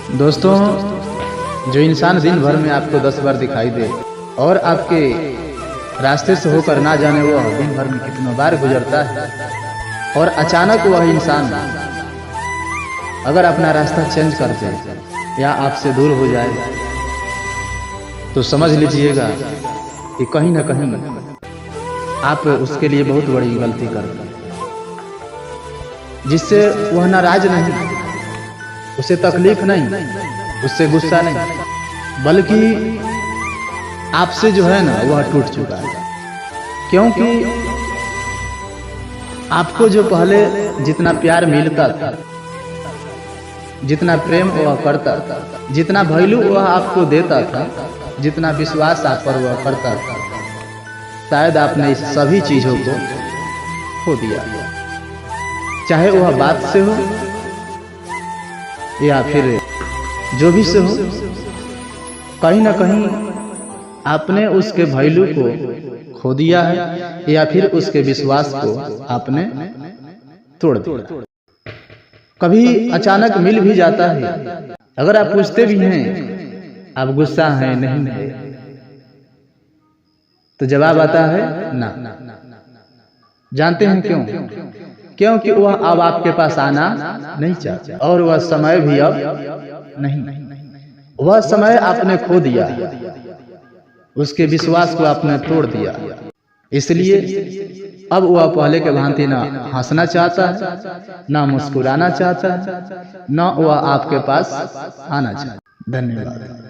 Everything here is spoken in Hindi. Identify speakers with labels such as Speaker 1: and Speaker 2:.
Speaker 1: दोस्तों, जो इंसान दिन भर में आपको 10 बार दिखाई दे और आपके रास्ते से होकर ना जाने वह दिन भर में कितनों बार गुजरता है और अचानक वह इंसान अगर अपना रास्ता चेंज कर दे या आपसे दूर हो जाए तो समझ लीजिएगा कि कहीं ना कहीं आप उसके लिए बहुत बड़ी गलती करते हैं, जिससे वह नाराज नहीं, उसे तकलीफ नहीं, उससे गुस्सा नहीं, बल्कि आपसे जो है ना वह टूट चुका है। क्योंकि आपको जो पहले जितना प्यार मिलता था, जितना प्रेम वह करता था, जितना वैल्यू वह आपको देता था, जितना विश्वास आप पर वह करता था, शायद आपने इस सभी चीजों को खो दिया। चाहे वह बात से हो या फिर जो भी से हो, कहीं ना कहीं आपने उसके वैल्यू को खो दिया है या फिर उसके विश्वास को आपने तोड़ दिया। कभी अचानक मिल भी जाता है, अगर आप पूछते भी हैं आप गुस्सा हैं नहीं है, तो जवाब आता है ना। जानते हैं क्यों? क्योंकि वह अब आपके पास आना नहीं चाहता और वह समय भी अब नहीं, वह समय आपने खो दिया, उसके विश्वास को आपने तोड़ दिया। इसलिए अब वह पहले के भांति ना हंसना चाहता है, ना मुस्कुराना चाहता है, ना वह आपके पास आना चाहता है। धन्यवाद।